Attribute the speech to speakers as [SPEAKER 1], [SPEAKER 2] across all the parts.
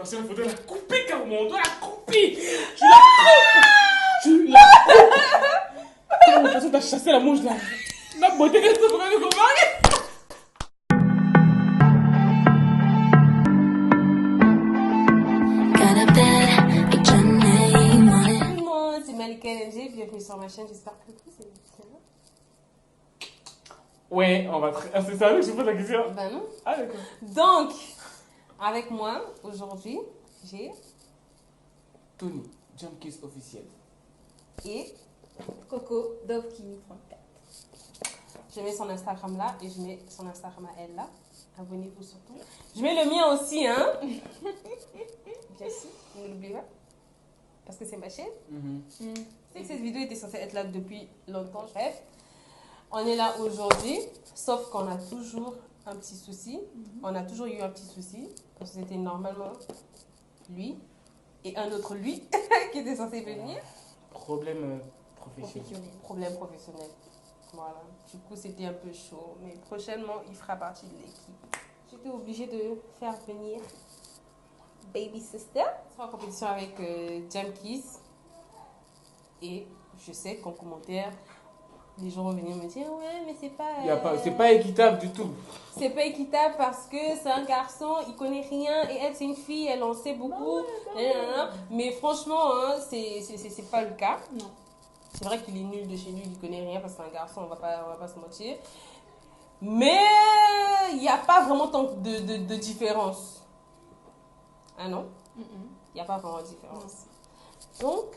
[SPEAKER 1] Parce qu'il faudrait la couper, Carmo. On doit la couper. Tu la coupes. Tu la coupes. Comment de toute façon, t'as chassé la mouche là. La beauté qu'elle se ferait de comparer.
[SPEAKER 2] Non, c'est Malika LNG, bienvenue sur ma chaîne, j'espère que tout c'est bien.
[SPEAKER 1] Ouais, on va très... Ah, c'est sérieux que je pose la question?
[SPEAKER 2] Ben non.
[SPEAKER 1] Ah, d'accord.
[SPEAKER 2] Donc, avec moi, aujourd'hui, j'ai...
[SPEAKER 1] Tony, Jump Kiss officiel.
[SPEAKER 2] Et
[SPEAKER 3] Coco, Dovkini34.
[SPEAKER 2] je mets son Instagram là et je mets son Instagram à elle là. Abonnez-vous surtout. Je mets le mien aussi, hein. Bien sûr, ne l'oubliez pas. Parce que c'est ma chaîne. C'est que cette vidéo était censée être là depuis longtemps, bref. On est là aujourd'hui, sauf qu'on a toujours un petit souci. On a toujours eu un petit souci. Parce que c'était normalement lui et un autre lui qui était censé venir.
[SPEAKER 1] Problème professionnel.
[SPEAKER 2] Problème professionnel. Voilà. Du coup, c'était un peu chaud. Mais prochainement, il fera partie de l'équipe. J'étais obligée de faire venir Baby Sister. Je serai en compétition avec Jam Kiss. Et je sais qu'en commentaire, les gens vont venir me dire ouais, mais c'est pas.
[SPEAKER 1] C'est pas équitable du tout.
[SPEAKER 2] C'est pas équitable parce que c'est un garçon, il connaît rien et elle c'est une fille, elle en sait beaucoup. Mais franchement, hein, c'est pas le cas.
[SPEAKER 3] Non.
[SPEAKER 2] C'est vrai qu'il est nul de chez lui, il connaît rien parce que c'est un garçon, on va pas se mentir. Mais il n'y a pas vraiment tant de différence. Ah non? Il n'y a pas vraiment de différence. Donc,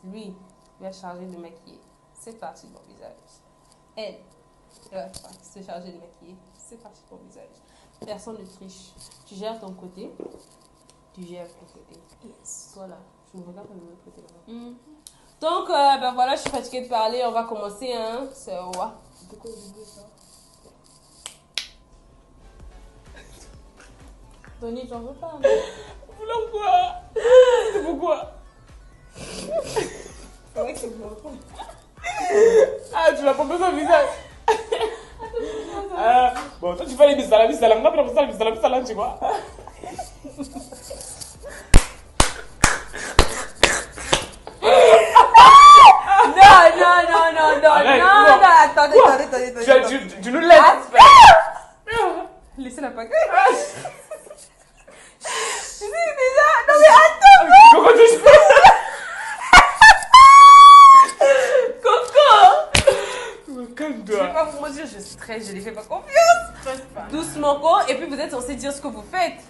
[SPEAKER 2] lui, il va charger de maquiller cette partie de mon visage. Elle va se charger de maquiller cette partie de mon visage. Personne ne triche. Tu gères ton côté, tu gères ton côté.
[SPEAKER 3] Yes.
[SPEAKER 2] Voilà, je me regarde de l'autre côté là-bas. Donc, ben voilà, je suis fatiguée de parler, on va commencer, hein. C'est ouais.
[SPEAKER 3] De quoi je veux ça? Tony, j'en veux pas.
[SPEAKER 1] Pourquoi? C'est pourquoi?
[SPEAKER 3] C'est vrai que c'est bon.
[SPEAKER 1] Ah, tu vas pas besoin de visage. Bon, toi tu fais les bisalam, tu vois.
[SPEAKER 2] Non,
[SPEAKER 1] Arrête,
[SPEAKER 2] non,
[SPEAKER 1] non.
[SPEAKER 2] attendez.
[SPEAKER 1] Tu nous laisses.
[SPEAKER 2] Laissez la paquette. C'est bizarre. Non mais attends.
[SPEAKER 1] Comment tu fais?
[SPEAKER 2] Coco. Je
[SPEAKER 1] Calme-toi.
[SPEAKER 2] vais pas vous mentir, je stresse, je les fais pas confiance. Doucement, quoi. Et puis vous êtes censé dire ce que vous faites.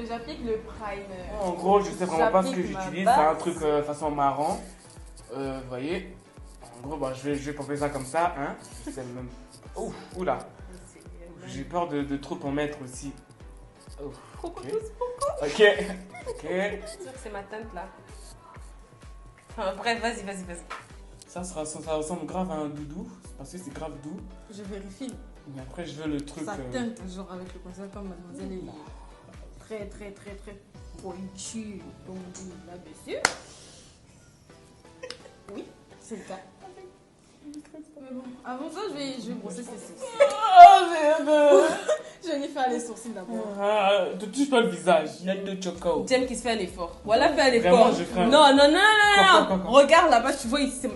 [SPEAKER 3] J'applique le primer.
[SPEAKER 1] En gros, je sais vraiment pas ce que
[SPEAKER 3] J'applique ma
[SPEAKER 1] j'utilise.
[SPEAKER 3] base.
[SPEAKER 1] C'est un truc façon marrant. Vous voyez. En gros, bah, je vais pomper ça comme ça. Hein. C'est même... Ouf, oula. J'ai peur de trop en mettre aussi. Ouf,
[SPEAKER 2] Coco,
[SPEAKER 1] ok.
[SPEAKER 2] tous.
[SPEAKER 1] Ok.
[SPEAKER 2] C'est sûr que c'est ma teinte là. Enfin, bref, vas-y.
[SPEAKER 1] Ça ressemble grave à un doudou. Parce que c'est grave doux.
[SPEAKER 3] Je vérifie.
[SPEAKER 1] Mais après, je veux le truc.
[SPEAKER 3] Ça teinte, genre avec le concert comme mademoiselle est très pointu, comme on dit là-dessus. Oui, c'est le cas. Mais bon, avant ça, je vais brosser ses sourcils.
[SPEAKER 1] Oh merde.
[SPEAKER 3] Je vais lui faire les sourcils d'abord.
[SPEAKER 1] Ne touche pas le visage. Net de choco.
[SPEAKER 2] J'aime qu'il se fait un effort. Voilà, fais un effort.
[SPEAKER 1] Vraiment, je ferai un-
[SPEAKER 2] Non.
[SPEAKER 1] Quoi.
[SPEAKER 2] Regarde là-bas, tu vois ici.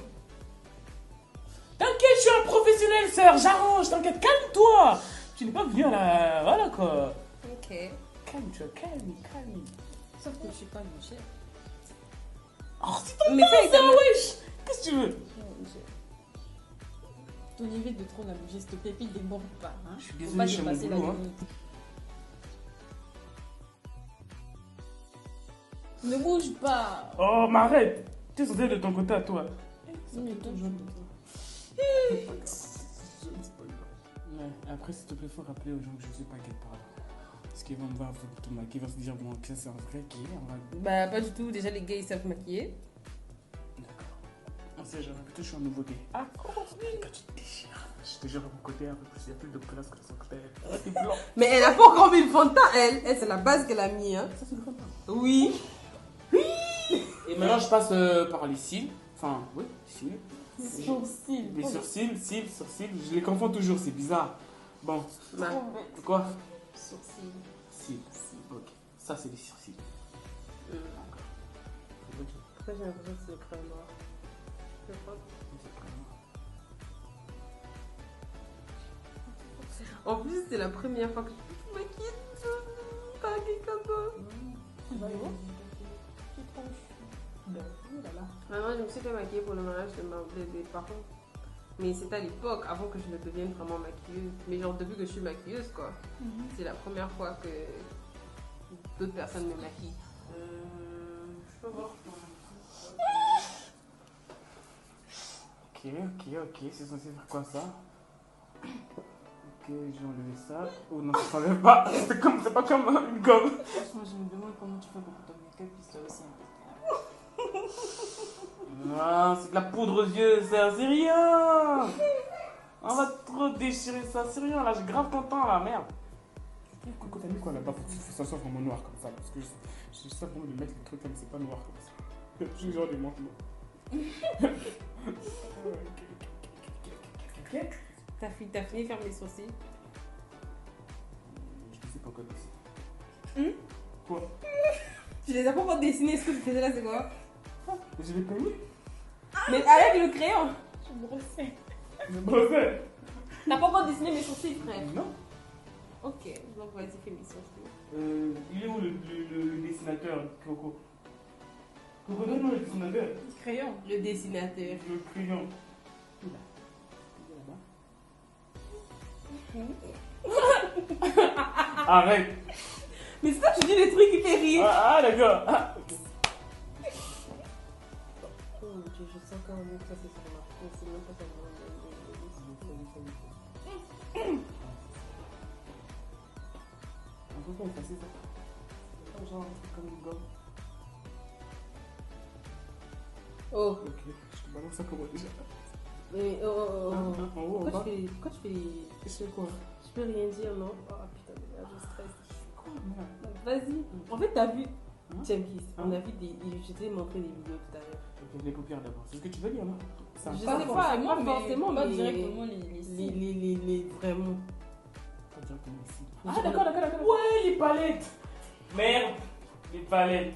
[SPEAKER 1] T'inquiète, je suis un professionnel, sœur. J'arrange. T'inquiète, calme-toi. Tu n'es pas venu à la... Voilà quoi.
[SPEAKER 2] Ok.
[SPEAKER 1] Calme-toi, calme.
[SPEAKER 3] Sauf que je suis pas une chère.
[SPEAKER 1] Oh, c'est ton
[SPEAKER 2] Mais
[SPEAKER 1] temps,
[SPEAKER 2] fais
[SPEAKER 1] ça,
[SPEAKER 2] examen.
[SPEAKER 1] wesh. Qu'est-ce que tu veux?
[SPEAKER 3] Ton évite de trop la bouger, s'il te plaît, puis déborde pas. Hein.
[SPEAKER 1] Je suis
[SPEAKER 3] Faut
[SPEAKER 1] désolé,
[SPEAKER 3] pas
[SPEAKER 1] je suis à mon
[SPEAKER 3] dépasser la
[SPEAKER 1] boulot, hein.
[SPEAKER 3] limite. Ne bouge pas.
[SPEAKER 1] Oh, mais arrête. Tu es censé de ton côté à toi.
[SPEAKER 3] Mais toi,
[SPEAKER 1] Ouais, après, s'il te plaît, faut rappeler aux gens que je suis pas gay par là. Parce qu'ils vont me voir tout maquiller, ils vont se dire, bon, que ça c'est un vrai gay. On va...
[SPEAKER 2] Bah, pas du tout. Déjà, les gays ils savent maquiller.
[SPEAKER 1] D'accord. On sait jamais, plutôt je suis un nouveau gay. Ah, quand tu te déchires. Je te jure à mon côté un peu plus, il y a plus de classe que de son côté. T'es blanc.
[SPEAKER 2] Mais elle a pas encore mis le fond de teint, elle. Elle, c'est la base qu'elle a mis, hein.
[SPEAKER 1] Ça, c'est le fond de teint.
[SPEAKER 2] Oui.
[SPEAKER 1] Et maintenant, je passe par les cils. Enfin, oui, cils.
[SPEAKER 3] sourcils.
[SPEAKER 1] Les sourcils, sourcils. Je les confonds toujours, c'est bizarre. Bon,
[SPEAKER 2] Bah,
[SPEAKER 1] quoi?
[SPEAKER 3] Sourcils.
[SPEAKER 1] Cils. Ok. Ça, c'est les sourcils. D'accord. Ok.
[SPEAKER 2] Pourquoi j'ai l'impression que c'est le crâne noir? Je crois. En plus, c'est la première fois que je me maquille comme ça. Vraiment, je me suis fait maquiller pour le mariage des parents. Mais c'était à l'époque, avant que je ne devienne vraiment maquilleuse. Mais genre, depuis que je suis maquilleuse, quoi. C'est la première fois que d'autres personnes me maquillent.
[SPEAKER 1] Je peux voir. Ok. C'est censé faire quoi ça? Ok, j'ai enlevé ça. Oh non, ça s'enlève pas. C'est pas comme une gomme.
[SPEAKER 3] Franchement, je me demande comment tu fais pour ton make-up, puis c'est aussi impeccable.
[SPEAKER 1] Non, c'est de la poudre aux yeux, ça, c'est rien. On va trop déchirer ça, c'est rien. Là, j'ai grave content, là, merde. Coco, t'as mis quoi là-bas pour que ça soit vraiment noir comme ça? Parce que je sais vraiment de mettre les trucs comme c'est pas noir comme ça. Je suis genre des manteaux.
[SPEAKER 2] T'as fini de faire mes sourcils?
[SPEAKER 1] Je sais pas quoi dessiner. Quoi?
[SPEAKER 2] Tu les as pas encore dessinés, ce que tu faisais là, c'est quoi?
[SPEAKER 1] Je l'ai pas mis.
[SPEAKER 2] Mais avec le crayon!
[SPEAKER 3] Je brossais.
[SPEAKER 1] Je brossais.
[SPEAKER 2] T'as pas encore dessiné mes sourcils, frère?
[SPEAKER 1] Non.
[SPEAKER 2] Ok, donc vas-y, fais mes sourcils.
[SPEAKER 1] Il est où le dessinateur, Coco? Coco, donne-moi le dessinateur.
[SPEAKER 3] Crayon.
[SPEAKER 2] Le dessinateur.
[SPEAKER 1] Le crayon. Arrête.
[SPEAKER 2] Mais c'est toi, tu dis des trucs qui fait rire.
[SPEAKER 1] Ah d'accord. Ah.
[SPEAKER 2] Oh mon dieu, je sens quand même que ça c'est sur ma peau. C'est même pas ça.
[SPEAKER 1] On peut pas effacer ça. Genre un truc comme une gomme.
[SPEAKER 2] Oh.
[SPEAKER 1] Ok, je te balance ça comment déjà.
[SPEAKER 2] Mais oh.
[SPEAKER 1] En haut, en bas.
[SPEAKER 2] Pourquoi tu fais les...
[SPEAKER 1] C'est quoi?
[SPEAKER 2] Je peux rien dire, non? Oh putain, mais là, je stresse.
[SPEAKER 1] Quoi, merde?
[SPEAKER 2] Vas-y. En fait, t'as vu...
[SPEAKER 1] Hein?
[SPEAKER 2] Jamkis, on a vu des... Je t'ai montré des vidéos tout à l'heure.
[SPEAKER 1] Ok, les paupières d'abord. C'est ce que tu veux dire, non? Ça.
[SPEAKER 2] Je sais
[SPEAKER 3] Pas
[SPEAKER 2] pas,
[SPEAKER 3] forcément,
[SPEAKER 2] pas
[SPEAKER 3] mais
[SPEAKER 2] forcément,
[SPEAKER 3] pas
[SPEAKER 2] mais...
[SPEAKER 3] directement les
[SPEAKER 2] Vraiment.
[SPEAKER 1] Pas directement ici.
[SPEAKER 2] Ah,
[SPEAKER 1] Ah d'accord. Ouais, les palettes. Merde. Les palettes.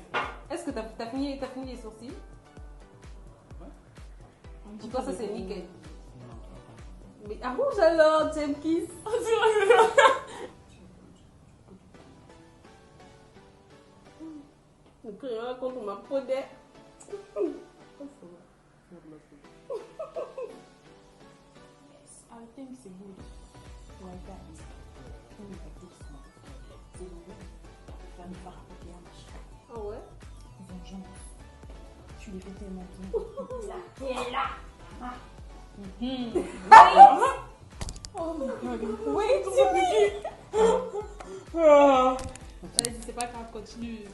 [SPEAKER 2] Est-ce que t'as fini les sourcils?
[SPEAKER 3] Un
[SPEAKER 2] Pour toi, ça c'est nickel.
[SPEAKER 1] Non,
[SPEAKER 2] Mais arrange alors, Jamkis. Le crayon contre ma peau d'air.
[SPEAKER 3] I think c'est good. Like that. C'est good. Ça me fera pas machin.
[SPEAKER 2] Ah ouais?
[SPEAKER 3] Vengeance. Tu les fais tellement bien. Qui est là? Oh my god.
[SPEAKER 2] Wait,
[SPEAKER 1] Ah.
[SPEAKER 2] Vas-y, c'est pas grave, continue.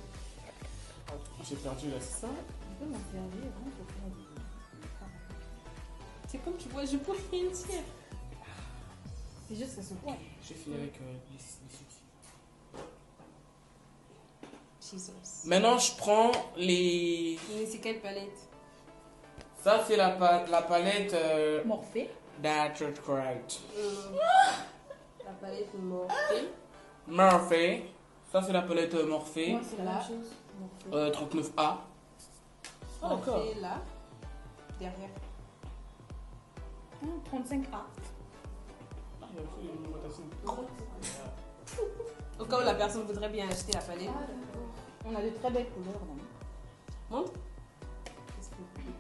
[SPEAKER 1] J'ai perdu là, c'est ça?
[SPEAKER 3] Je peux m'en servir vraiment pour faire des travaux.
[SPEAKER 2] C'est comme tu vois, je peux rien dire.
[SPEAKER 3] C'est juste que ce point.
[SPEAKER 1] J'ai fini avec les sourcils.
[SPEAKER 2] Jesus.
[SPEAKER 1] Maintenant, je prends les.
[SPEAKER 2] Mais c'est quelle palette?
[SPEAKER 1] Ça, c'est la palette
[SPEAKER 3] Morphée.
[SPEAKER 1] That's Right.
[SPEAKER 2] La palette Morphée.
[SPEAKER 1] Morphée. Ça, c'est la palette Morphée.
[SPEAKER 3] Moi, c'est la même chose. Morphée.
[SPEAKER 1] 39A.
[SPEAKER 3] Ah, d'accord.
[SPEAKER 2] Morphée là. Derrière.
[SPEAKER 3] 35A.
[SPEAKER 1] Ah, il y a aussi une numérotation.
[SPEAKER 2] Au cas où la personne voudrait bien acheter la palette.
[SPEAKER 3] On a de très belles couleurs, non?
[SPEAKER 2] Montre. Qu'est-ce que vous voulez?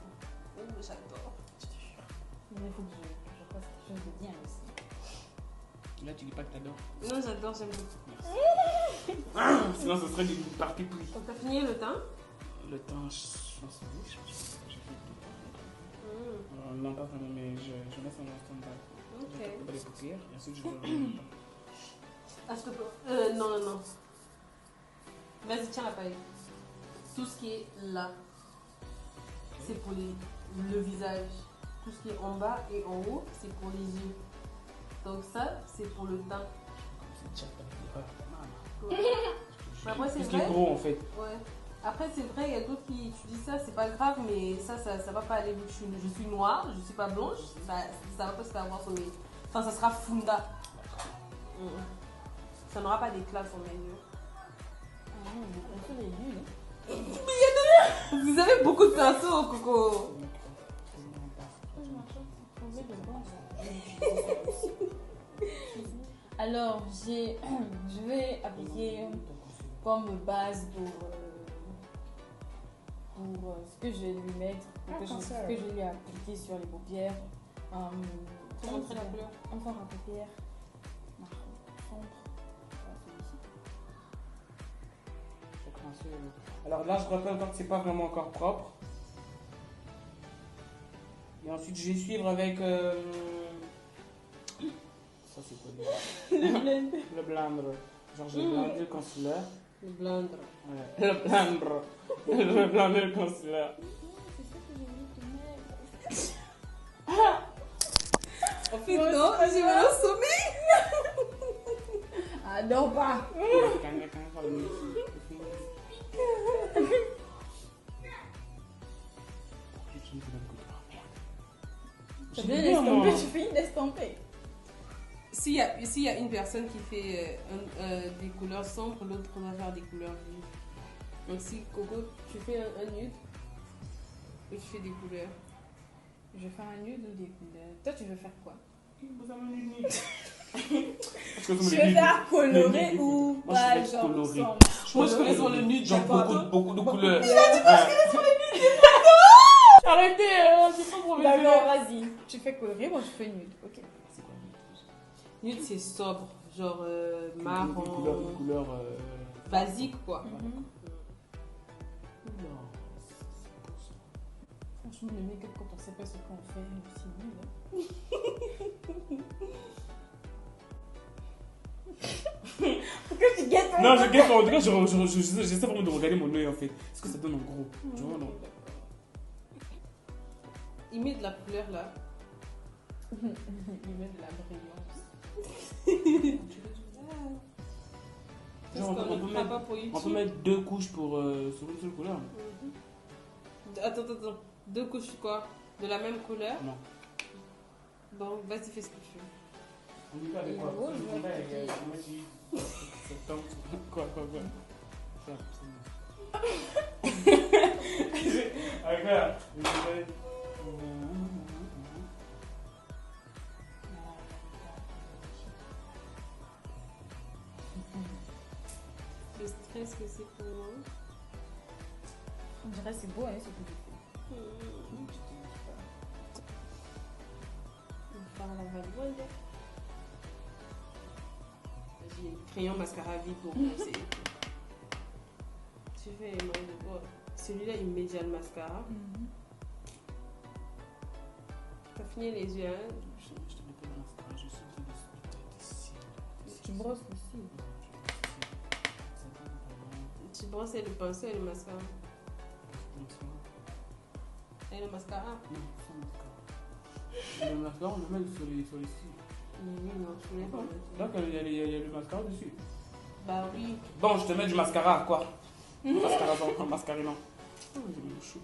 [SPEAKER 2] Oh, j'adore. Je te jure.
[SPEAKER 3] Mais il faut que je fasse quelque chose de bien aussi.
[SPEAKER 1] Là, tu dis pas que t'adores.
[SPEAKER 2] Non, j'adore, j'aime beaucoup.
[SPEAKER 1] Sinon, ce serait des parties pris.
[SPEAKER 2] Donc, t'as fini le teint?
[SPEAKER 1] Le temps, je pense que oui, je fais tout. Non, pas vraiment, mais je laisse en stand-by.
[SPEAKER 2] Ok.
[SPEAKER 1] Je tape les paupières et ensuite je vais.
[SPEAKER 2] Ah, je te peux. Non. Vas-y, tiens la palette. Tout ce qui est là, c'est pour le visage. Tout ce qui est en bas et en haut, c'est pour les yeux. Donc ça, c'est pour le teint. Mais après, c'est
[SPEAKER 1] Plus les
[SPEAKER 2] vrai.
[SPEAKER 1] gros en fait.
[SPEAKER 2] Ouais. Après, c'est vrai, il y a d'autres qui tu dis ça, c'est pas grave, mais ça va pas aller vu que je suis noire, je suis pas blanche, ça va pas se faire voir sur mes. Enfin, ça sera funda. Ça n'aura pas d'éclat sur mes yeux. Vous avez beaucoup de pinceaux, Coco.
[SPEAKER 3] Alors, je vais appliquer comme base pour ce que je vais lui mettre, ce que je lui ai appliqué sur les paupières.
[SPEAKER 2] Tu montrer la couleur.
[SPEAKER 3] Un fond à paupières marron sombre.
[SPEAKER 1] Alors là, je rappelle encore que c'est pas vraiment encore propre. Et ensuite, je vais suivre avec. Ça, c'est quoi déjà? Le blendre. Genre, je vais blender le concealer.
[SPEAKER 2] Le blendre.
[SPEAKER 1] Ouais. Le blendre. Le blender le concealer.
[SPEAKER 2] En fait, non, j'ai mal au sommet.
[SPEAKER 3] Ah non, pas. Tu viens d'estomper, tu finis d'estomper.
[SPEAKER 2] S'il y a une personne qui fait des couleurs sombres, l'autre va faire des couleurs vives. Donc si Coco, tu fais un nude et tu fais des couleurs.
[SPEAKER 3] Je vais faire un nude ou des couleurs. Toi, tu veux faire quoi?
[SPEAKER 1] Je
[SPEAKER 3] Je vais faire colorer ou
[SPEAKER 1] moi,
[SPEAKER 3] pas,
[SPEAKER 1] je vais
[SPEAKER 3] genre
[SPEAKER 1] colorer.
[SPEAKER 3] sombre.
[SPEAKER 2] Moi, je connais sur le nude.
[SPEAKER 1] Genre beaucoup de couleurs.
[SPEAKER 2] Arrêtez, c'est pas pour
[SPEAKER 3] D'accord, vas-y. Tu fais colorer, moi je fais nude. Ok.
[SPEAKER 1] C'est quoi
[SPEAKER 2] Nude, c'est sobre, genre
[SPEAKER 1] une
[SPEAKER 2] marron,
[SPEAKER 1] couleur
[SPEAKER 2] basique quoi.
[SPEAKER 3] Franchement, le make-up, quand on sait pas ce qu'on fait, c'est nul. Pourquoi tu guettes?
[SPEAKER 1] Non, je guette, en tout cas, j'essaie vraiment de regarder mon œil en fait. Est-ce que ça donne en gros? Genre, non.
[SPEAKER 2] Il met de la couleur là.
[SPEAKER 3] Il met de la brillance.
[SPEAKER 1] Genre, on peut mettre 2 couches pour, sur une seule couleur.
[SPEAKER 2] Attends. 2 couches quoi? De la même couleur?
[SPEAKER 1] Non.
[SPEAKER 2] Bon, vas-y, fais ce que tu veux.
[SPEAKER 1] On dit pas avec quoi?
[SPEAKER 3] Rose,
[SPEAKER 1] On dit avec quoi? Ça, regarde.
[SPEAKER 2] Le stress que c'est pour moi.
[SPEAKER 3] On dirait que c'est beau, hein, c'est tout.
[SPEAKER 2] On va faire la valise. J'ai crayon mascara vie pour commencer. Tu fais les moyens de quoi? Celui-là, il met déjà le mascara. T'as fini les yeux, hein?
[SPEAKER 1] Je te mets pas de mascara, je suis de
[SPEAKER 3] Tu brosses aussi.
[SPEAKER 2] Tu brosses le pinceau et le mascara. Et le mascara?
[SPEAKER 1] Non, sans mascara. Le mascara, on le met sur les cils.
[SPEAKER 2] Non, je voulais pas.
[SPEAKER 1] Donc, il y a le mascara dessus.
[SPEAKER 2] Bah oui.
[SPEAKER 1] Bon, je te mets du mascara, quoi. Mascara, non, mascara, non. Oh, j'ai mis le chou.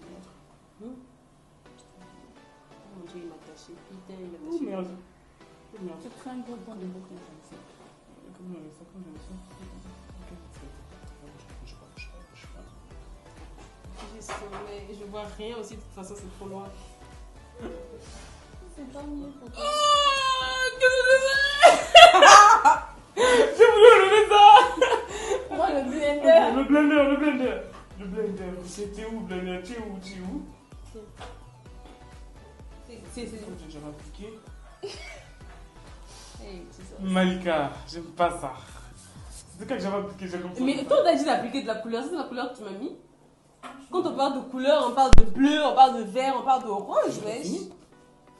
[SPEAKER 2] Mon Dieu, il m'a taché. Putain, il m'a
[SPEAKER 1] Oh
[SPEAKER 2] taché.
[SPEAKER 1] merde. Oh merde.
[SPEAKER 3] Tu prends un gros point de boucle.
[SPEAKER 1] Comment on ça?
[SPEAKER 2] Je vois rien aussi, de toute façon, c'est trop loin.
[SPEAKER 3] C'est pas mieux pour toi.
[SPEAKER 1] J'ai voulu enlever ça!
[SPEAKER 3] Moi, le blender.
[SPEAKER 1] Le blender. C'était où, blender? Tu es où?
[SPEAKER 2] C'est
[SPEAKER 1] J'ai jamais appliqué.
[SPEAKER 2] Hey, c'est ça.
[SPEAKER 1] Malika, j'aime pas ça. C'est quand que j'avais appliqué, j'ai compris.
[SPEAKER 2] Mais toi, t'as dit d'appliquer de la couleur, c'est la couleur que tu m'as mis. Quand on parle de couleur, on parle de bleu, on parle de vert, on parle de orange, wesh.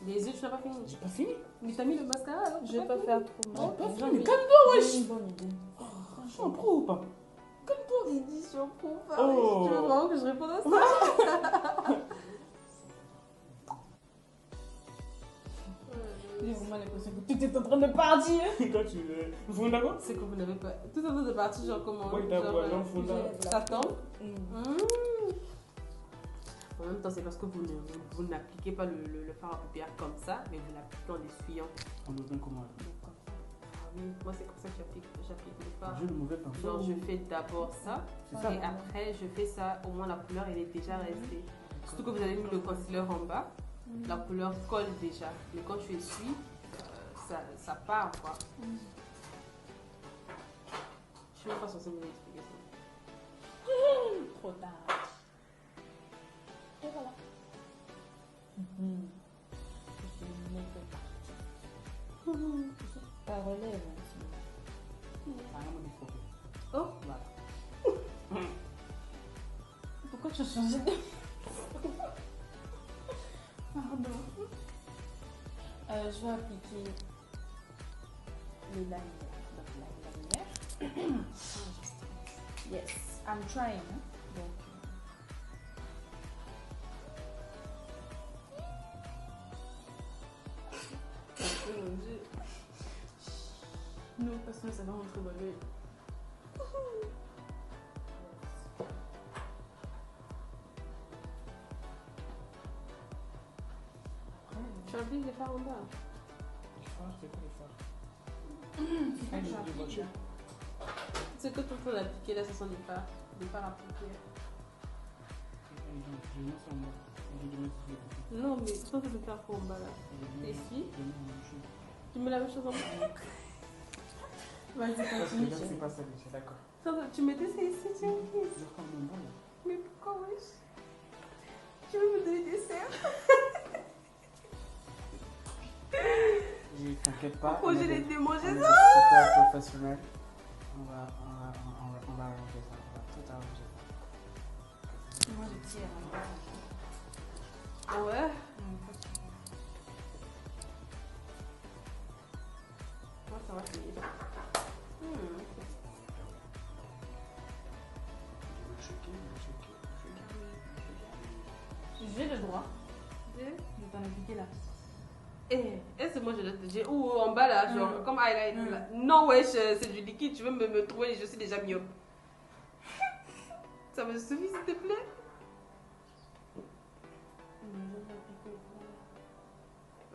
[SPEAKER 2] Les yeux, tu n'as pas fini.
[SPEAKER 1] J'ai pas fini.
[SPEAKER 2] Mais t'as mis le mascara alors?
[SPEAKER 3] Je vais pas faire trop mal.
[SPEAKER 1] J'ai pas
[SPEAKER 3] J'en
[SPEAKER 1] fini.
[SPEAKER 3] ai-
[SPEAKER 1] Calme-toi,
[SPEAKER 3] j'ai
[SPEAKER 1] wesh.
[SPEAKER 3] une bonne idée.
[SPEAKER 1] Je suis en pro ou pas?
[SPEAKER 2] Édition pour
[SPEAKER 1] Oh.
[SPEAKER 2] Tu veux vraiment que je réponde à ça?
[SPEAKER 3] J'ai vraiment l'impression que tout est en train de partir.
[SPEAKER 1] Quand tu veux. Vous fondez d'accord?
[SPEAKER 2] C'est que vous n'avez pas. Tout en train de partir, genre comment?
[SPEAKER 1] Oui, d'abord,
[SPEAKER 2] genre,
[SPEAKER 1] non, fonda.
[SPEAKER 2] ça tombe. En même temps, c'est parce que vous n'appliquez pas le fard à paupières comme ça, mais vous l'appliquez en essuyant.
[SPEAKER 1] On le fait comment?
[SPEAKER 2] oui, moi c'est comme ça que j'applique le fard.
[SPEAKER 1] J'ai le mauvais pinceau.
[SPEAKER 2] Genre je fais d'abord ça,
[SPEAKER 1] C'est ça.
[SPEAKER 2] et après je fais ça, au moins la couleur elle est déjà restée. Surtout que vous avez mis le concealer en bas, la couleur colle déjà. Mais quand tu essuies, ça part quoi. Je suis même pas censée me l'expliquer ça.
[SPEAKER 3] Trop tard. Et voilà. C'est le make-up. Ça relève.
[SPEAKER 2] Oh,
[SPEAKER 1] Voilà.
[SPEAKER 3] Pourquoi tu as changé de... Pardon. Je vais appliquer le liner. Donc, liner. Yes, I'm trying. Hein? Donc,
[SPEAKER 2] mon Dieu.
[SPEAKER 3] non, parce que ça va rentrer dans l'œil.
[SPEAKER 2] Tu appliques les fards en bas.
[SPEAKER 1] Les phares, c'est quoi les phares?
[SPEAKER 3] Ah, je applique.
[SPEAKER 2] C'est que tout le temps d'appliquer là, ce sont des fards appliqués.
[SPEAKER 1] Je mets ça en bas. Je vais mettre sur les côtés.
[SPEAKER 2] Non, mais toi, tu peux faire quoi en bas là? T'essuies? Tu mets la même chose en bas?
[SPEAKER 3] Vas-y,
[SPEAKER 1] Parce que
[SPEAKER 3] continue.
[SPEAKER 1] là, c'est pas ça, déjà, d'accord.
[SPEAKER 2] Tu mettais ça ici, tu as
[SPEAKER 1] Je reprends mon bas là.
[SPEAKER 2] Mais pourquoi, wesh? Tu veux me donner des cerfs?
[SPEAKER 1] T'inquiète pas.
[SPEAKER 2] Pourquoi j'ai les démangé
[SPEAKER 1] on est
[SPEAKER 2] ça?
[SPEAKER 1] super professionnel. On va arranger ça. On va tout arranger ça.
[SPEAKER 3] Moi, je tire.
[SPEAKER 2] Ah ouais? Moi, ça va finir.
[SPEAKER 3] J'ai le droit
[SPEAKER 2] Eh,
[SPEAKER 3] de t'en appliquer là.
[SPEAKER 2] est-ce que moi je dois te dire? Ou en bas là, genre, comme highlight là. Non, wesh, c'est du liquide, tu veux me trouver, je suis déjà myope. Ça me suffit, s'il te plaît?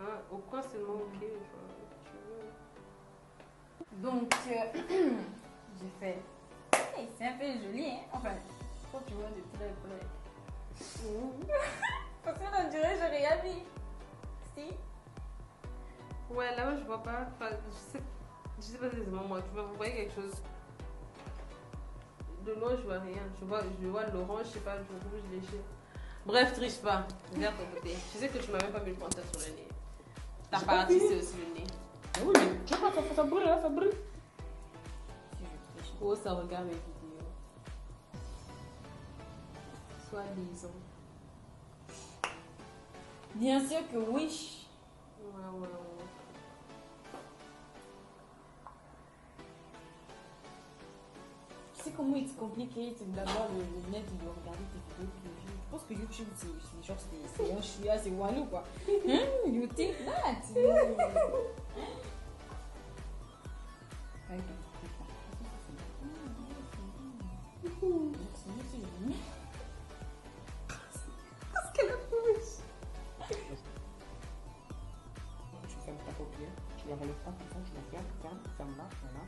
[SPEAKER 2] Ah, au coin seulement, ok. Enfin, tu veux.
[SPEAKER 3] Donc, j'ai fait. Hey, c'est un peu joli, hein? Enfin, quand tu vois des traits près. Parce qu'on dirait que j'ai rien mis. Si?
[SPEAKER 2] Ouais, là, je vois pas. Enfin, je sais pas si c'est moi. Tu vois, vous voyez quelque chose? De loin, je vois rien. Je vois l'orange, je sais pas, le rouge léger. Bref, triche pas. Regarde ton côté. Je sais que tu m'as même pas mis le pointeur sur le nez. Ta
[SPEAKER 1] J'ai pas
[SPEAKER 2] partie,
[SPEAKER 1] vu.
[SPEAKER 2] c'est aussi le nez.
[SPEAKER 1] Ah oui, mais tu vois pas, ça brûle là, ça brûle.
[SPEAKER 3] Si je triche.
[SPEAKER 2] Oh, ça regarde mes vidéos. Soit disant.
[SPEAKER 3] Bien sûr que oui.
[SPEAKER 2] Ouais.
[SPEAKER 3] Tu sais comment it's compliqué d'avoir le net de regarder tes vidéos tous les jours. Je pense que YouTube, c'est genre, c'est un chouïa, c'est walou quoi. You think that?
[SPEAKER 2] Qu'est-ce qu'elle a fait?
[SPEAKER 1] Tu fermes ta paupière, tu la relèves pas comme ça, tu la ferme là, voilà.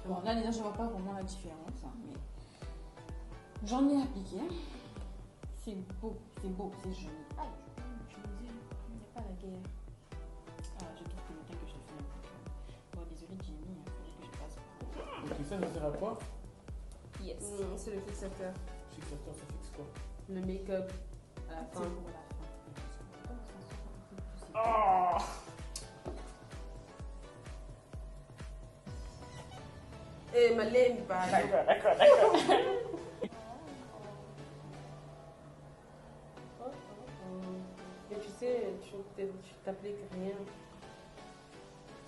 [SPEAKER 3] Bon, là déjà, je vois pas vraiment la différence, hein, mais j'en ai appliqué. C'est beau, c'est joli. Ah, je me disais, il n'y a pas la guerre. Ah, je trouve que le temps que je te fais un peu. Bon, désolé, Jimmy, il fallait que je passe.
[SPEAKER 1] Ok, ça sert à quoi?
[SPEAKER 3] Yes.
[SPEAKER 2] Non, c'est le fixateur.
[SPEAKER 1] Fixateur, ça fixe quoi?
[SPEAKER 2] Le make-up à la
[SPEAKER 3] C'est
[SPEAKER 2] fin.
[SPEAKER 3] pour la fin.
[SPEAKER 1] Oh!
[SPEAKER 2] Eh, ma laine, bah.
[SPEAKER 1] D'accord.
[SPEAKER 2] Mais tu sais, tu t'appliques rien.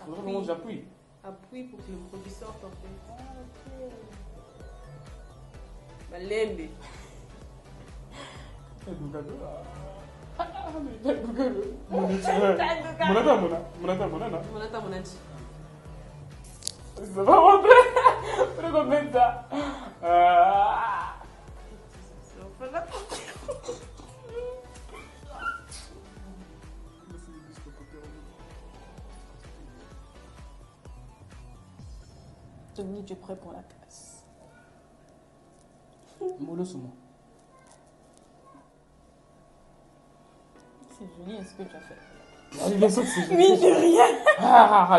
[SPEAKER 1] Faudrait vraiment que j'appuie.
[SPEAKER 2] Appuie pour que le produit sorte en fait. Ma laine. Monata, monati.
[SPEAKER 1] Ça va rentrer. Faut qu'on mette ça.
[SPEAKER 3] Tu me dis que tu es prêt pour la classe.
[SPEAKER 1] Mollo sur moi.
[SPEAKER 3] C'est joli, est-ce que tu as fait?
[SPEAKER 2] Mine de rien.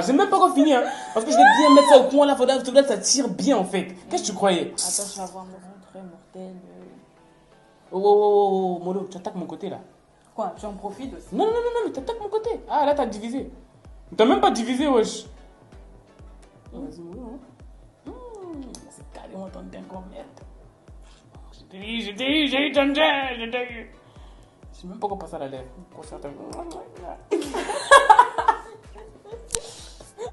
[SPEAKER 1] J'ai même pas encore fini, hein. Parce que je vais bien mettre ça au coin là, faudrait que ça tire bien en fait. Qu'est-ce que tu croyais?
[SPEAKER 3] Attends, je vais avoir mon rentrée mortel.
[SPEAKER 1] Oh, Molo, tu attaques mon côté là.
[SPEAKER 3] Quoi, tu en profites aussi?
[SPEAKER 1] Non, mais t'attaques mon côté. Ah, là, t'as divisé. T'as même pas divisé, wesh. Vas-y, Molo.
[SPEAKER 3] C'est carrément ton dingue-merde.
[SPEAKER 1] J'ai eu danger, Je sais même pas quoi passer à la lèvre.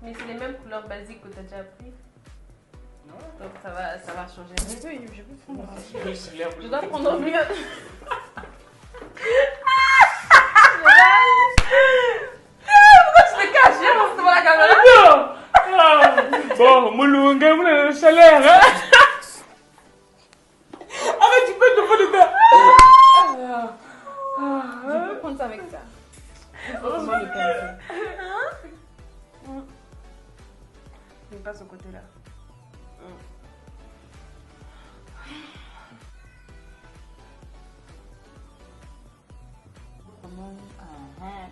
[SPEAKER 2] Mais c'est les mêmes couleurs basiques que tu as déjà appris. Donc ça va changer. Je peux prendre. Je dois prendre mieux. Pourquoi tu te caches? Viens, montre devant la caméra.
[SPEAKER 1] Bon, Molo, on gagne la chaleur, hein. Ah, mais tu peux te faire de ça.
[SPEAKER 2] Je peux prendre ça avec ça.
[SPEAKER 3] Comment le faire?
[SPEAKER 2] Je passe au côté là.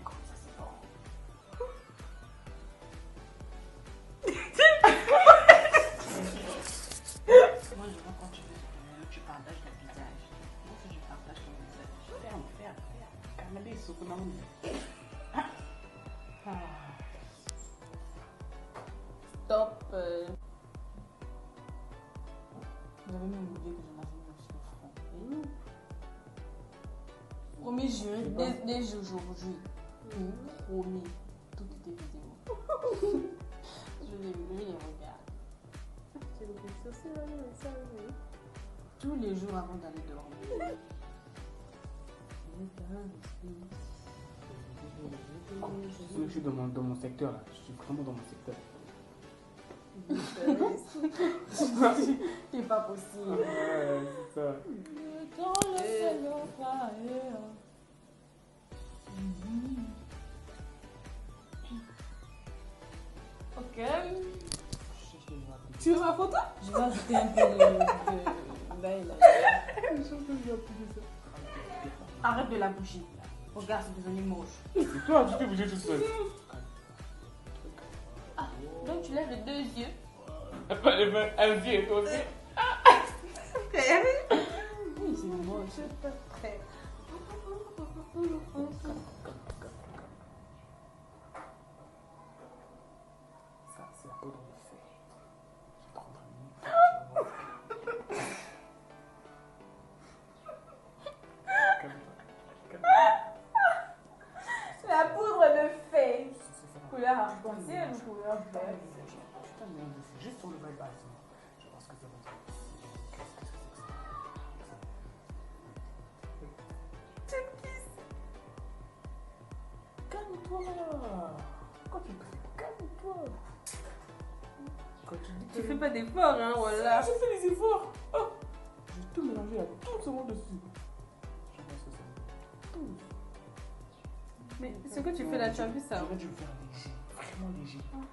[SPEAKER 3] Comme ça, c'est bon. Moi, je vois quand tu partages ton visage. Moi aussi, je partage ton visage. Ferme. Calme-les, surtout dans le Stop. J'avais même oublié que j'en avais mis sur le front. 1er juin, dès aujourd'hui, promis, toutes tes vidéos. je les regarde. Tous les jours avant d'aller dormir.
[SPEAKER 1] Je suis dans mon secteur là. Je suis vraiment dans mon secteur.
[SPEAKER 3] C'est pas possible.
[SPEAKER 1] Ouais, c'est ça.
[SPEAKER 3] Dans le salon, ok.
[SPEAKER 2] Tu veux ma photo?
[SPEAKER 3] Je vais ajouter un peu de bail là. Arrête de la bouger. Regarde, c'est devenu moche.
[SPEAKER 1] C'est toi, tu t'es bougé tout seul.
[SPEAKER 3] Ah, donc tu lèves les deux yeux.
[SPEAKER 1] Un vieux, toi aussi.
[SPEAKER 3] Oui, c'est moche.
[SPEAKER 1] Ça, c'est la poudre de fée. Je vais prendre
[SPEAKER 2] La poudre de fée. Couleur arc-en-ciel ou couleur verte?
[SPEAKER 1] Juste sur le bail bas. Je pense que ça va être. Calme-toi. Quand tu cries, calme-toi. Quand tu dis que
[SPEAKER 2] Tu fais pas d'efforts, hein, voilà.
[SPEAKER 1] j'ai fait des efforts. Oh. J'ai tout mélangé là, tout ce monde dessus. Je pense que ça va. Tout.
[SPEAKER 2] Mais ce que tu fais là, tu as vu ça?
[SPEAKER 1] J'aurais dû le faire léger, vraiment léger. Hein?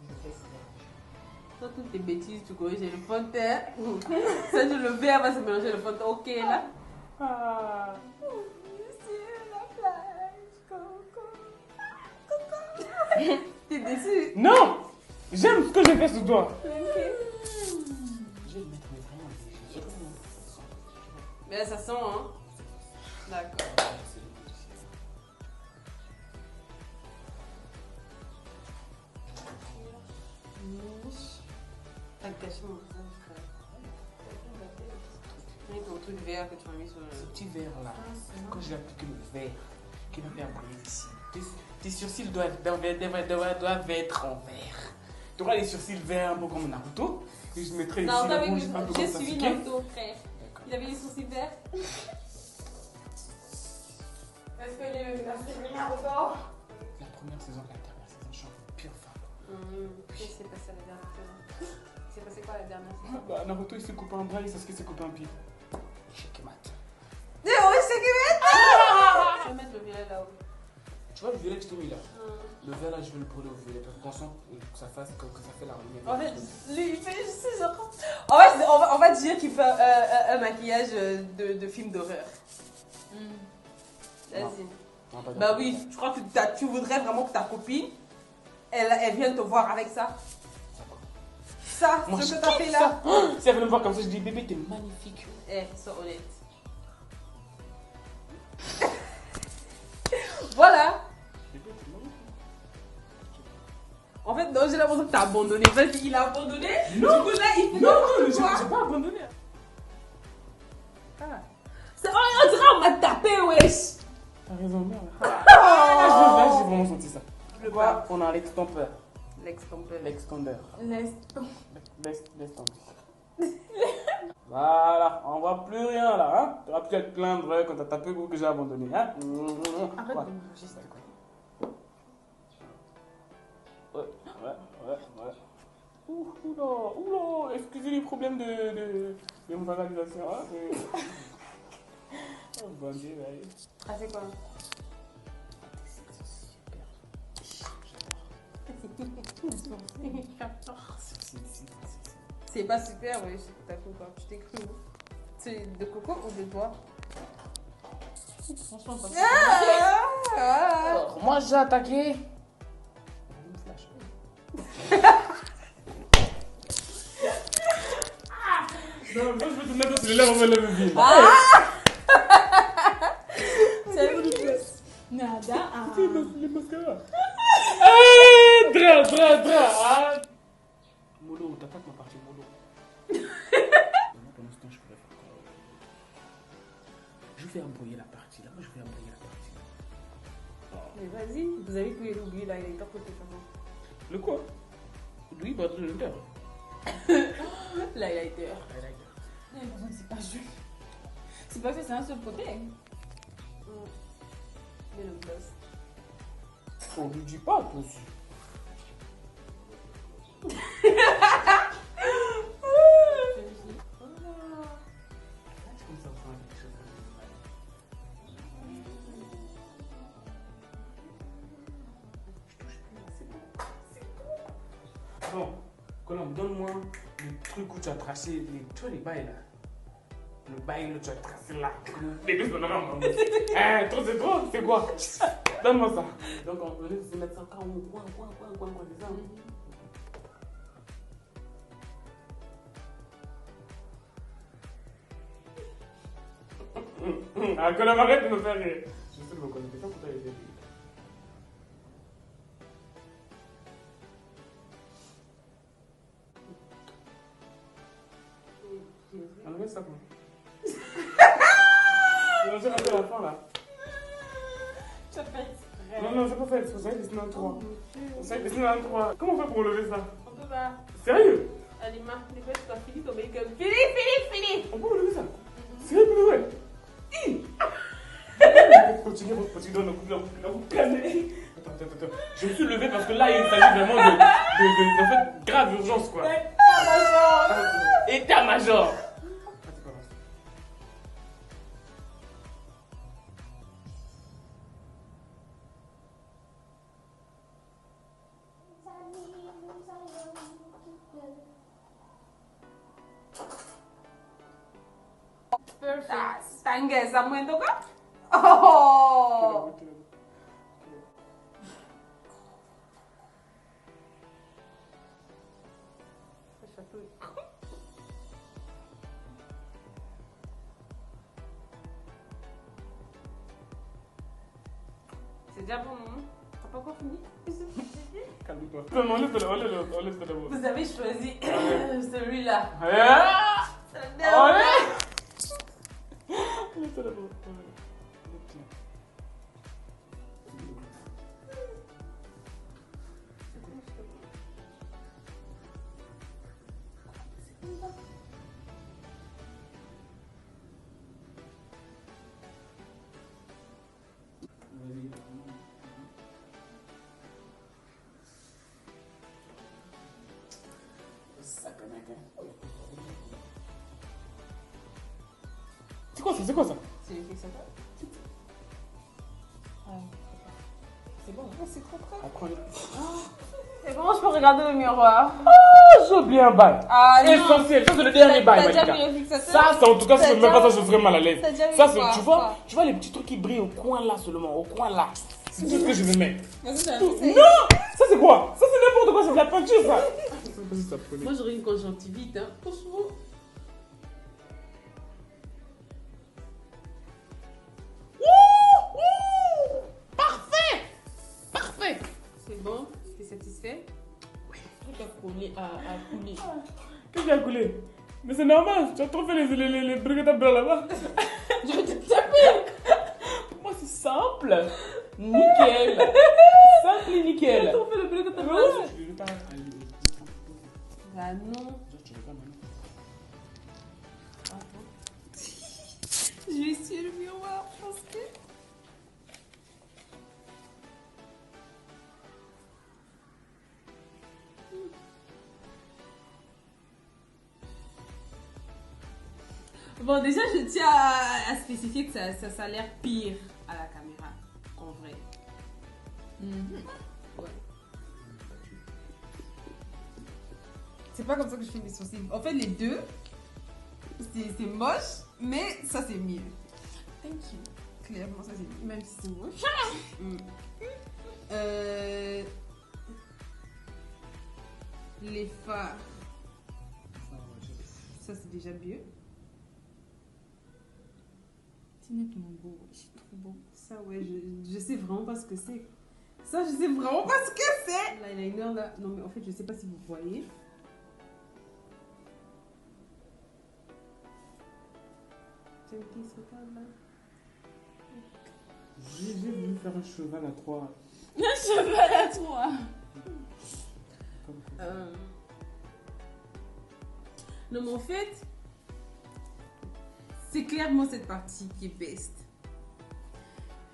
[SPEAKER 1] Je fais ça.
[SPEAKER 2] Toi, toutes tes bêtises, tu corriges le fond de terre. Ça, je le verre va se mélanger le fond de terre. Ok, là.
[SPEAKER 1] Ah.
[SPEAKER 2] T'es déçu?
[SPEAKER 1] Non! J'aime ce que j'ai fait sous toi.
[SPEAKER 2] Ok.
[SPEAKER 1] Je vais le mettre vraiment léger.
[SPEAKER 2] Mais là, ça sent, hein? D'accord. T'as caché mon visage, frère. Avec ton truc vert que tu m'as mis sur le.
[SPEAKER 1] Ce petit verre là, quand j'ai appliqué le verre qui va faire briller ici, tes sourcils doivent être en vert. Tu auras les sourcils verts un peu comme Naruto. Et je mettrai ici
[SPEAKER 2] Non,
[SPEAKER 1] le rouge un peu
[SPEAKER 2] j'ai
[SPEAKER 1] comme
[SPEAKER 2] suivi
[SPEAKER 1] Sasuke.
[SPEAKER 2] Naruto, frère. Il avait les sourcils verts. Est-ce que j'ai vu Naruto?
[SPEAKER 1] La première saison, la dernière saison, je suis en pure fan.
[SPEAKER 2] Qu'est-ce qui s'est passé à la dernière saison? Il s'est passé quoi la dernière saison?
[SPEAKER 1] Bah, Naruto il s'est coupé un bras et Sasuke s'est coupé un pied. Checkmate.
[SPEAKER 2] Oh, c'est que tu vas mettre le violet là-haut.
[SPEAKER 1] Tu vois le violet que je t'ai mis là? Le vert là, je vais le brûler au violet. Parce que attention, que ça fasse, que ça fait la lumière.
[SPEAKER 2] En fait, lui, il fait juste ce genre. En fait, on va dire qu'il fait un maquillage de film d'horreur. Vas-y.
[SPEAKER 1] Non, pas
[SPEAKER 2] Bah oui, je crois que tu voudrais vraiment que ta copine, elle vienne te voir avec ça. Ça,
[SPEAKER 1] Moi,
[SPEAKER 2] ce
[SPEAKER 1] je
[SPEAKER 2] que t'as fait là.
[SPEAKER 1] Si elle veut me voir comme ça, je dis bébé, t'es magnifique.
[SPEAKER 2] Eh, sois honnête. Voilà.
[SPEAKER 1] Bébé, t'es magnifique.
[SPEAKER 2] En fait, non, j'ai l'impression que t'as abandonné. Vas-y, il a abandonné.
[SPEAKER 1] Non.
[SPEAKER 2] Du coup, là, il fait
[SPEAKER 1] Non,
[SPEAKER 2] n'importe quoi.
[SPEAKER 1] j'ai pas abandonné.
[SPEAKER 2] Ah. On dirait on m'a tapé, wesh.
[SPEAKER 1] T'as raison, merde. Là, j'ai vraiment senti ça.
[SPEAKER 2] Le
[SPEAKER 1] Quoi?
[SPEAKER 2] bas.
[SPEAKER 1] On a l'extempeur.
[SPEAKER 2] L'extempeur.
[SPEAKER 1] L'extendeur.
[SPEAKER 3] Laisse
[SPEAKER 1] Laisse tomber. Voilà, on voit plus rien là, hein? Tu vas plus te plaindre quand t'as tapé pour que j'ai abandonné, hein?
[SPEAKER 2] Arrête
[SPEAKER 1] Ouais.
[SPEAKER 2] de me bouger, ça.
[SPEAKER 1] Ouais. Oula, excusez les problèmes de vocalisation, hein? Oh, bon Dieu, allez.
[SPEAKER 2] Ah, c'est quoi? C'est pas super, oui, t'as cru quoi? Tu t'es cru où? C'est de coco ou de toi?
[SPEAKER 3] franchement pas.
[SPEAKER 1] Alors, moi j'ai attaqué. Non, moi je vais te mettre sur les lèvres, on va le vide.
[SPEAKER 3] C'est le plus. Nada.
[SPEAKER 1] Les mascaras. Dra. Molo, t'attaques ma partie, Molo. Pendant ce temps, je pourrais faire quoi? Je vais embrouiller la partie là. Moi, je vais embrouiller la partie.
[SPEAKER 2] Mais vas-y, vous avez pu l'oublier là, il est côté comment?
[SPEAKER 1] Le quoi? Lui, bah, le leader.
[SPEAKER 2] L'highlighter.
[SPEAKER 3] Non, c'est pas juste. C'est pas que c'est un seul côté.
[SPEAKER 2] Mais le gloss.
[SPEAKER 1] On lui dit pas, toi aussi. Bon, Colombe, donne-moi le truc où tu as tracé, tu vois les bails là. Le bail où tu as tracé là. Les deux sont là. Hein, trop c'est trop, c'est quoi? Donne-moi ça. Donc on va se mettre ça quand on coin, c'est ça. Ah, Colombe, arrête de me faire rire. Je sais de me connaître pas pour t'aider. Enlevez ça, quoi. Je vais rater la fin, là.
[SPEAKER 3] Ça fait exprès.
[SPEAKER 1] Non, c'est pas fait, c'est pour ça que dessiner un 3. C'est ça que dessiner un 3. Comment on fait pour relever ça?
[SPEAKER 2] On peut pas.
[SPEAKER 1] Sérieux?
[SPEAKER 2] Alima, les gars, tu dois finir comme comme. Fini.
[SPEAKER 1] On peut relever ça? Sérieux, pour le vrai? Continue, dans la coupe. Attends. Je me suis levé parce que là, il s'agit vraiment de en fait, grave urgence, quoi. État-major.
[SPEAKER 3] Perfect.
[SPEAKER 2] Tangeza mwendo ka? Oh! C'est déjà bon, non? T'as pas encore fini?
[SPEAKER 1] Calme-toi. Non, laisse-le d'abord.
[SPEAKER 2] Vous avez choisi celui-là.
[SPEAKER 1] Laisse-le d'abord. C'est quoi ça?
[SPEAKER 2] C'est le fixateur.
[SPEAKER 3] c'est bon.
[SPEAKER 2] Oh, c'est trop près.
[SPEAKER 1] Après,
[SPEAKER 2] Et comment je peux regarder le miroir?
[SPEAKER 1] j'ai oublié un bail.
[SPEAKER 2] Ah non.
[SPEAKER 1] Essentiel, ça c'est le dernier bail,
[SPEAKER 2] T'as déjà
[SPEAKER 1] Malika.
[SPEAKER 2] mis le fixateur?
[SPEAKER 1] Ça, c'est en tout cas, si
[SPEAKER 2] T'as
[SPEAKER 1] je ne mets pas
[SPEAKER 2] déjà-
[SPEAKER 1] ça, je serais mal à l'aise.
[SPEAKER 2] T'as déjà mis
[SPEAKER 1] Ça, c'est,
[SPEAKER 2] quoi,
[SPEAKER 1] tu vois les petits trucs qui brillent au coin là seulement, au coin là. C'est tout ce que je veux mettre.
[SPEAKER 3] Vas-y, t'as
[SPEAKER 1] Non, ça c'est quoi? Ça c'est n'importe quoi, c'est de la peinture ça.
[SPEAKER 3] Moi, j'aurais une conjonctivite, hein. Franchement.
[SPEAKER 1] Parfait.
[SPEAKER 2] C'est bon? T'es satisfait?
[SPEAKER 3] Le truc à couler, à couler.
[SPEAKER 1] Qu'est-ce qui a coulé? Mais c'est normal, tu as trop fait les briquettes blancs là-bas.
[SPEAKER 3] Je vais te taper.
[SPEAKER 1] Pour moi c'est simple. Nickel. Simple et nickel.
[SPEAKER 3] On fait le bleu que t'as
[SPEAKER 1] Ouais.
[SPEAKER 3] fait.
[SPEAKER 1] Je vais pas aller.
[SPEAKER 2] Bah non.
[SPEAKER 1] Tu veux pas maintenant.
[SPEAKER 3] Je vais essuyer le miroir parce que. Bon, déjà, je tiens à spécifier que ça a l'air pire à la caméra, en vrai. Ouais. C'est pas comme ça que je fais mes sourcils. En fait, les deux, c'est moche, mais ça, c'est mieux. Thank you. Clairement, ça, c'est mieux. Même si c'est moche. Les fards, ça, c'est déjà mieux. C'est nettement beau, c'est trop beau. Ça, ouais, je sais vraiment pas ce que c'est. Ça, je sais vraiment pas ce que c'est. L'eyeliner, là, non, mais en fait, je sais pas si vous voyez. Tiens, qui se regarde là?
[SPEAKER 1] J'ai voulu faire un cheval à 3.
[SPEAKER 3] Un cheval à toi. Non, mais en fait, c'est clairement cette partie qui est best.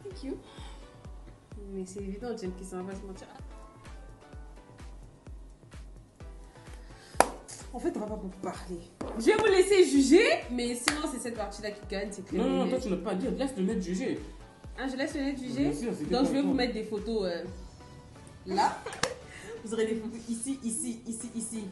[SPEAKER 3] Thank you.
[SPEAKER 2] Mais c'est évident, Jen, qui s'en va se mentir.
[SPEAKER 3] En fait, on va pas beaucoup parler. Je vais vous laisser juger, mais sinon, c'est cette partie-là qui gagne, c'est clair.
[SPEAKER 1] Non, toi tu n'as pas à dire, laisse le mettre juger.
[SPEAKER 2] Ah, je laisse le net juger.
[SPEAKER 1] Bien sûr, c'était
[SPEAKER 3] Donc,
[SPEAKER 1] pas
[SPEAKER 3] je vais
[SPEAKER 1] toi.
[SPEAKER 3] vous mettre des photos là. Vous aurez des photos ici, ici, ici, ici.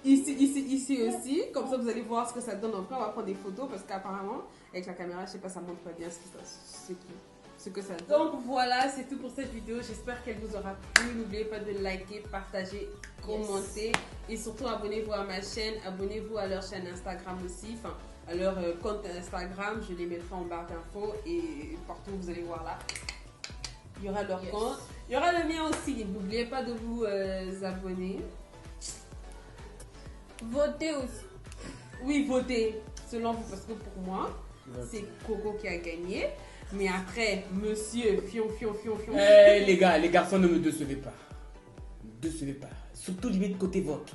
[SPEAKER 3] Ici, ici, ici aussi. Comme ça, vous allez voir ce que ça donne. Après, on va prendre des photos parce qu'apparemment, avec la caméra, je sais pas, ça montre pas bien ce que ça donne. Donc voilà, c'est tout pour cette vidéo. J'espère qu'elle vous aura plu. N'oubliez pas de liker, partager, commenter. Et surtout, abonnez-vous à ma chaîne. Abonnez-vous à leur chaîne Instagram aussi. Enfin, à leur compte Instagram. Je les mettrai en barre d'infos. Et partout, vous allez voir là. Il y aura leur compte. Il y aura le mien aussi. N'oubliez pas de vous abonner. Votez aussi. Oui, votez. Selon vous, parce que pour moi, c'est Coco qui a gagné. Mais après, monsieur, fion.
[SPEAKER 1] Eh les gars, les garçons, ne me décevez pas. Ne me décevez pas. Surtout limite côté vote.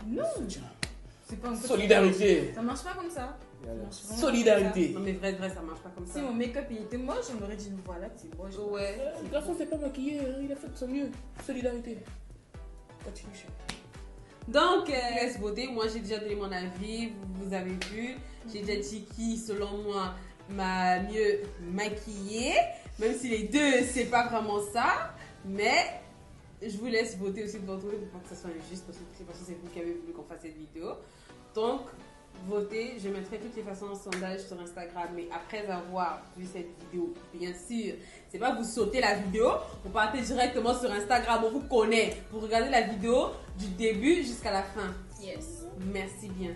[SPEAKER 3] Non.
[SPEAKER 1] Soutien.
[SPEAKER 3] C'est pas un
[SPEAKER 1] Solidarité.
[SPEAKER 3] Ça marche pas comme ça. Ça marche vraiment
[SPEAKER 1] Solidarité.
[SPEAKER 3] pas comme ça. Non, mais vrai, ça marche pas comme ça.
[SPEAKER 4] Si mon make-up il était moche, on m'aurait dit voilà, c'est moche.
[SPEAKER 3] Ouais.
[SPEAKER 1] Le garçon s'est pas maquillé, hein, il a fait de son mieux. Solidarité. Continue, chérie.
[SPEAKER 3] Donc, laisse voter. Moi, j'ai déjà donné mon avis. Vous avez vu. J'ai déjà dit qui, selon moi, m'a mieux maquillée. Même si les deux, c'est pas vraiment ça. Mais je vous laisse voter aussi de votre côté pour pas que ça soit injuste. Parce que c'est vous qui avez voulu qu'on fasse cette vidéo. Donc, votez. Je mettrai de toutes les façons un sondage sur Instagram. Mais après avoir vu cette vidéo, bien sûr, c'est pas vous sautez la vidéo. Vous partez directement sur Instagram. On vous connaît. Vous regardez la vidéo du début jusqu'à la fin.
[SPEAKER 4] Yes.
[SPEAKER 3] Merci bien.